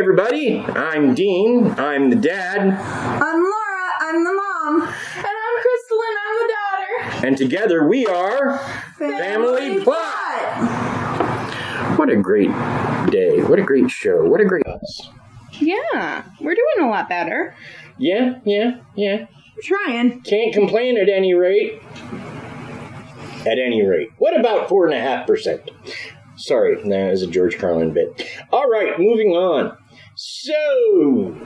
Everybody, I'm Dean, I'm the dad. I'm Laura, I'm the mom. And I'm Krysta, and I'm the daughter. And together we are Family Plot. What a great day, what a great show, what a great us. Yeah, we're doing a lot better. Yeah. We're trying. Can't complain at any rate. At any rate. What about 4.5%? Sorry, that was a George Carlin bit. All right, moving on. So,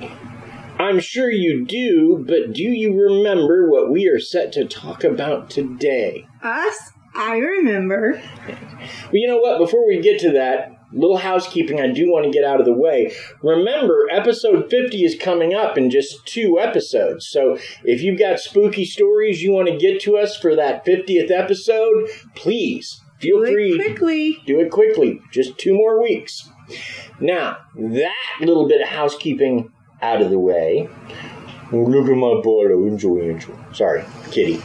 I'm sure you do, but do you remember what we are set to talk about today? Us? I remember. Well, you know what? Before we get to that, little housekeeping I do want to get out of the way. Remember, episode 50 is coming up in just 2 episodes. So, if you've got spooky stories you want to get to us for that 50th episode, please. Feel free. Do it quickly. Just 2 more weeks. Now, that little bit of housekeeping out of the way. Look at my bottle. Enjoy. Sorry, kitty.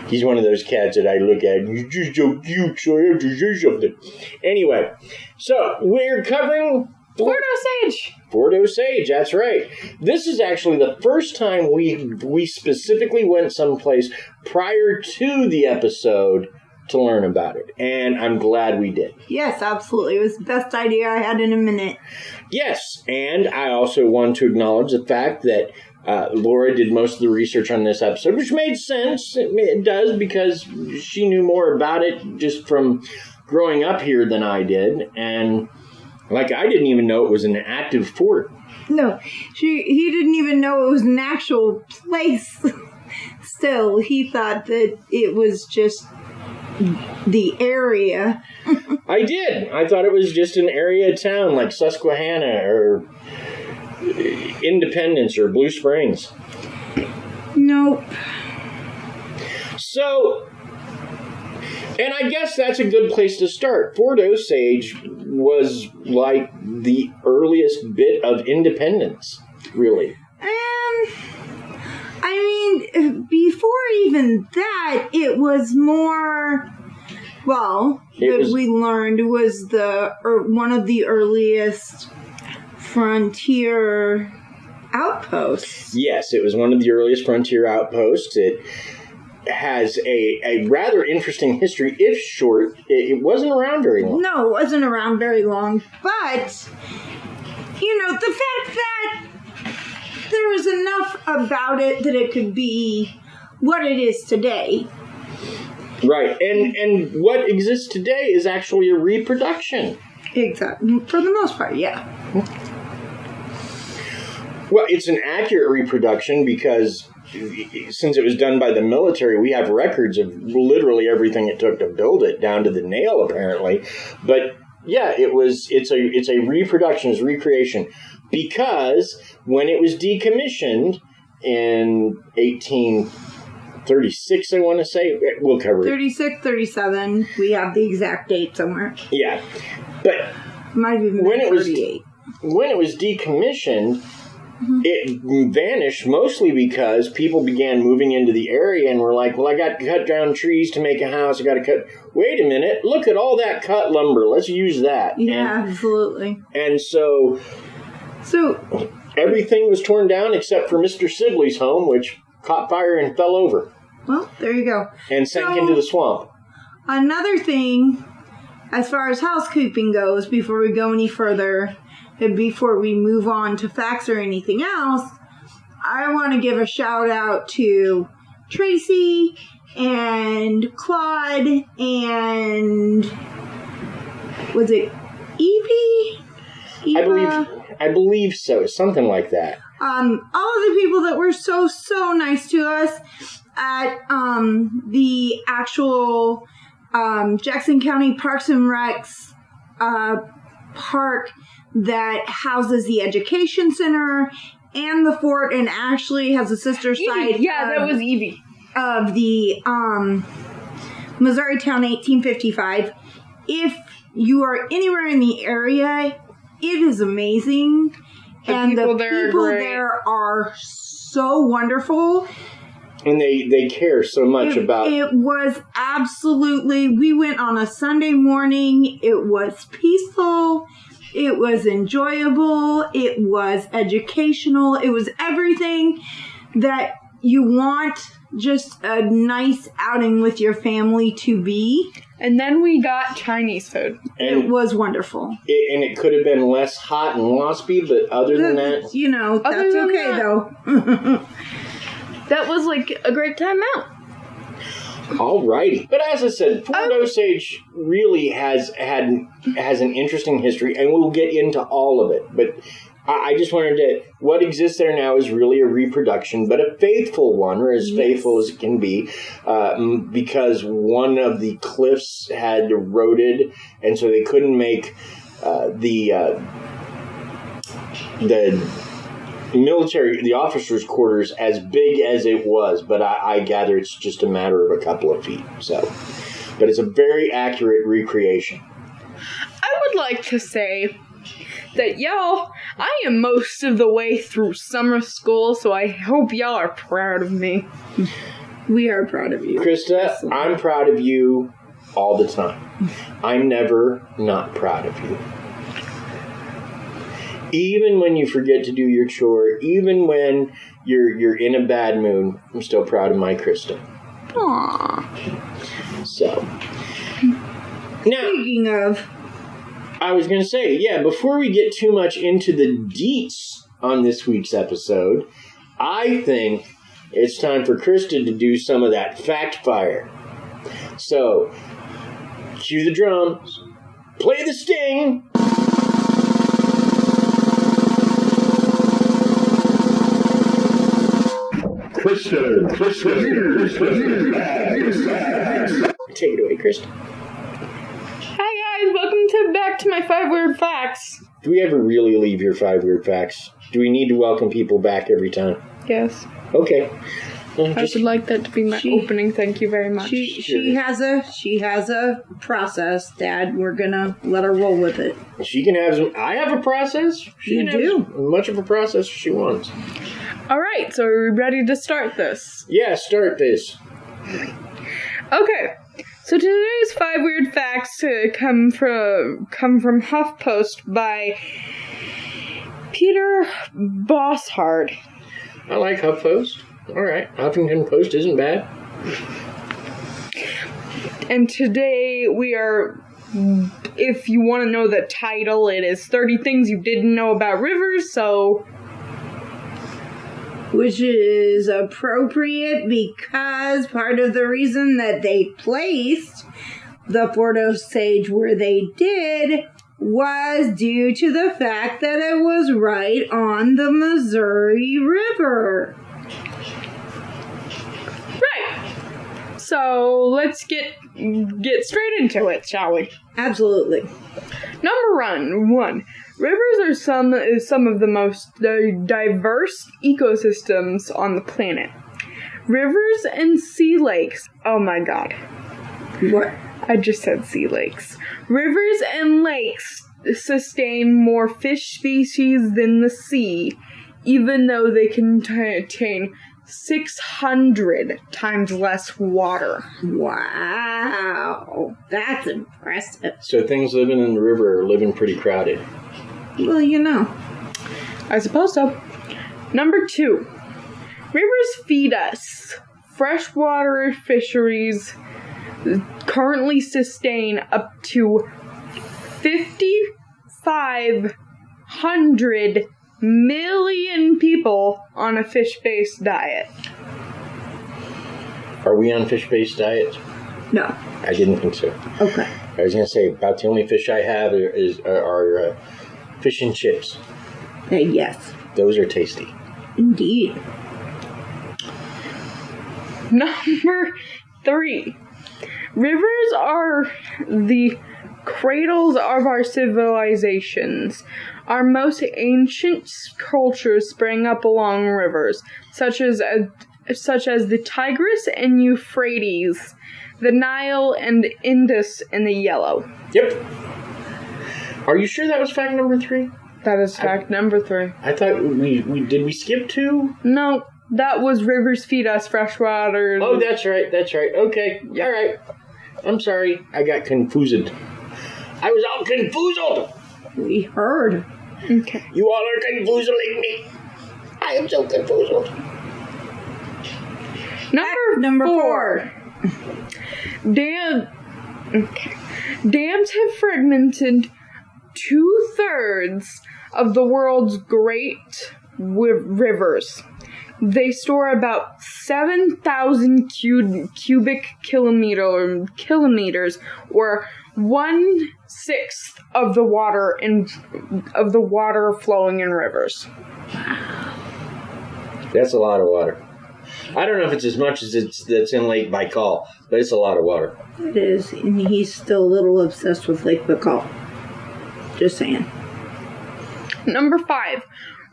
He's one of those cats that I look at and he's just so cute, so I have to say something. Anyway, so we're covering Fort Osage. Fort Osage, that's right. This is actually the first time we specifically went someplace prior to the episode to learn about it, and I'm glad we did. Yes, absolutely. It was the best idea I had in a minute. Yes, and I also want to acknowledge the fact that Laura did most of the research on this episode, which made sense. It does, because she knew more about it just from growing up here than I did, and I didn't even know it was an active fort. No, he didn't even know it was an actual place. Still, he thought that it was just the area. I did. I thought it was just an area town like Susquehanna or Independence or Blue Springs. Nope. So, and I guess that's a good place to start. Fort Osage was like the earliest bit of independence, really. Before even that, it was more, we learned was one of the earliest frontier outposts. Yes, it was one of the earliest frontier outposts. It has a rather interesting history, if short. It wasn't around very long. No, it wasn't around very long. But, the fact that there was enough about it that it could be what it is today. Right, and what exists today is actually a reproduction. Exactly, for the most part, yeah. Well, it's an accurate reproduction because since it was done by the military, we have records of literally everything it took to build it, down to the nail, apparently. But yeah, it's a reproduction, it's recreation, because when it was decommissioned in 1836, I want to say, we'll cover it. 36, 37. We have the exact date somewhere. Yeah, but might be when 38. When it was decommissioned, it vanished mostly because people began moving into the area and were like, well, I got to cut down trees to make a house. I got to cut. Wait a minute. Look at all that cut lumber. Let's use that. Yeah, absolutely. And so everything was torn down except for Mr. Sibley's home, which caught fire and fell over. Well, there you go. And sank into the swamp. Another thing, as far as housekeeping goes, before we go any further, and before we move on to facts or anything else, I want to give a shout out to Tracy and Claude and was it Evie? I believe so. Something like that. All of the people that were so nice to us at the actual Jackson County Parks and Recs park that houses the education center and the fort, and actually has a sister site. Yeah, that was Evie. Of the Missouri Town 1855. If you are anywhere in the area, it is amazing. And the people there are so wonderful. And they care so much about... It was absolutely... We went on a Sunday morning. It was peaceful. It was enjoyable. It was educational. It was everything that you want just a nice outing with your family to be. And then we got Chinese food. And it was wonderful. And it could have been less hot and waspy, but other than that... You know, that's okay, though. That was like a great time out. Alrighty. But as I said, Fort Osage really has an interesting history, and we'll get into all of it. But I just wanted to... What exists there now is really a reproduction, but a faithful one, or as faithful as it can be, because one of the cliffs had eroded, and so they couldn't make the military, the officers' quarters as big as it was, but I gather it's just a matter of a couple of feet. So, but it's a very accurate recreation. I would like to say that y'all, I am most of the way through summer school, so I hope y'all are proud of me. We are proud of you. Krysta, I'm proud of you all the time. I'm never not proud of you. Even when you forget to do your chore, even when you're in a bad mood, I'm still proud of my Krysta. Aww. So, now, speaking of, I was going to say, before we get too much into the deets on this week's episode, I think it's time for Krysta to do some of that fact fire. So, cue the drums, play the sting. Krysta. Take it away, Krysta. Hi guys, welcome back to my 5 weird facts. Do we ever really leave your 5 weird facts? Do we need to welcome people back every time? Yes. Okay. I would like that to be my opening. Thank you very much. She has a process, Dad. We're gonna let her roll with it. She can have some. I have a process. She can have as much of a process as she wants. All right, so are we ready to start this? Yeah, start this. Okay, so today's 5 weird facts come from HuffPost by Peter Bosshard. I like HuffPost. All right, Huffington Post isn't bad. And today we are, if you want to know the title, it is 30 Things You Didn't Know About Rivers, so... Which is appropriate because part of the reason that they placed the Fort Osage where they did was due to the fact that it was right on the Missouri River. Right. So let's get straight into it, shall we? Absolutely. Number one. Rivers are some of the most diverse ecosystems on the planet. Rivers and sea lakes. Oh my god. What? I just said sea lakes. Rivers and lakes sustain more fish species than the sea, even though they contain 600 times less water. Wow. That's impressive. So things living in the river are living pretty crowded. Well, you know. I suppose so. Number 2. Rivers feed us. Freshwater fisheries currently sustain up to 5,500 million people on a fish-based diet. Are we on fish-based diets? No. I didn't think so. Okay. I was going to say, about the only fish I have are fish and chips. Yes. Those are tasty. Indeed. Number 3. Rivers are the cradles of our civilizations. Our most ancient cultures sprang up along rivers, such as the Tigris and Euphrates, the Nile and Indus, and the Yellow. Yep. Are you sure that was fact number 3? That is fact number 3. I thought did we skip 2? No, that was rivers feed us fresh water. Oh, that's right. Okay. Yep. All right. I'm sorry. I got confused. I was all confused. We heard. Okay. You all are confused like me. I am so confused. Number 4. Dams have fragmented 2/3 of the world's great rivers. They store about 7,000 cubic kilometers, or 1/6 of the water flowing in rivers. That's a lot of water. I don't know if it's as much as that's in Lake Baikal, but it's a lot of water. It is, and he's still a little obsessed with Lake Baikal. Just saying. Number 5.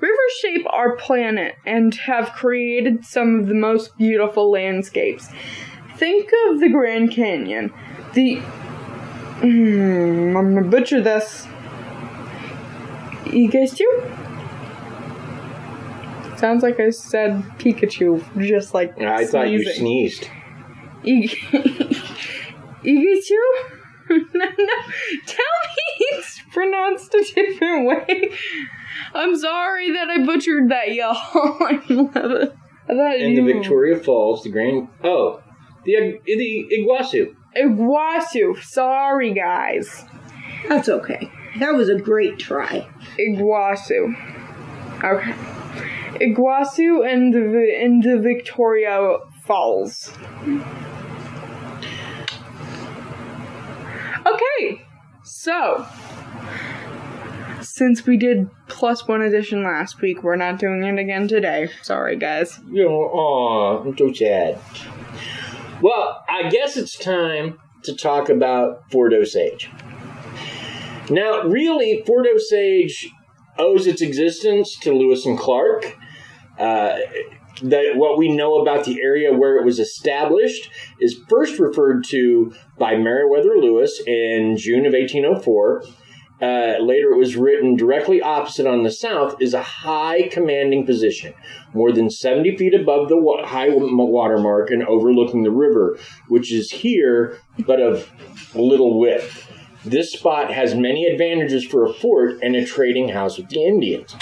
Rivers shape our planet and have created some of the most beautiful landscapes. Think of the Grand Canyon. I'm gonna butcher this. You guys too? Sounds like I said Pikachu, just like I thought you sneezed. Pikachu? No, tell me it's pronounced a different way. I'm sorry that I butchered that, y'all. I love it. And the Victoria Falls, the Iguazu. Iguazu. Sorry, guys. That's okay. That was a great try. Iguazu. Okay. Iguazu and the Victoria Falls. Okay, so since we did +1 edition last week, we're not doing it again today. Sorry, guys. Aw, I'm so sad. Well, I guess it's time to talk about Fort Osage. Now, really, Fort Osage owes its existence to Lewis and Clark. What we know about the area where it was established is first referred to by Meriwether Lewis in June of 1804. Later, it was written directly opposite on the south is a high commanding position, more than 70 feet above the high water mark and overlooking the river, which is here, but of little width. This spot has many advantages for a fort and a trading house with the Indians.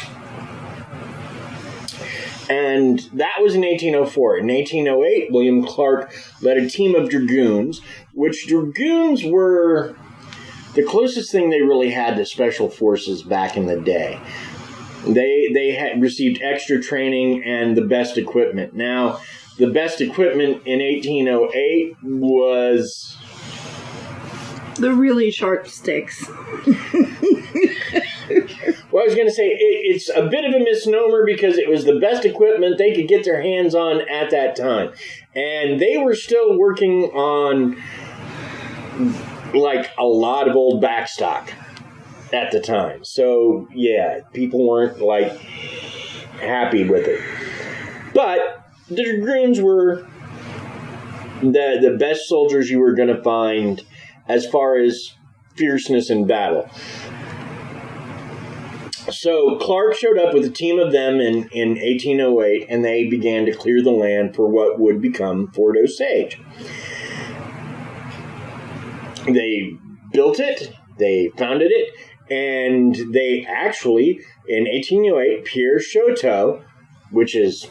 And that was in 1804. In 1808, William Clark led a team of Dragoons, which Dragoons were the closest thing they really had to special forces back in the day. They had received extra training and the best equipment. Now, the best equipment in 1808 was the really sharp sticks. Well, I was going to say, it's a bit of a misnomer because it was the best equipment they could get their hands on at that time. And they were still working on, like, a lot of old backstock at the time. So, yeah, people weren't, like, happy with it. But the Dragoons were the best soldiers you were going to find as far as fierceness in battle. So Clark showed up with a team of them in 1808, and they began to clear the land for what would become Fort Osage. They built it, they founded it, and they actually, in 1808, Pierre Choteau, which is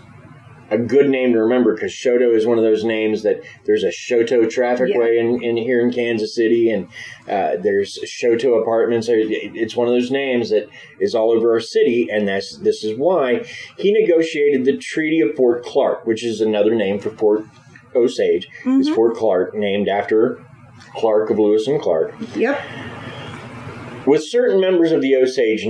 a good name to remember because Choteau is one of those names that there's a Choteau traffic way in here in Kansas City, and there's Choteau apartments. It's one of those names that is all over our city, and this is why he negotiated the Treaty of Fort Clark, which is another name for Fort Osage. Mm-hmm. It's Fort Clark, named after Clark of Lewis and Clark. Yep. With certain members of the Osage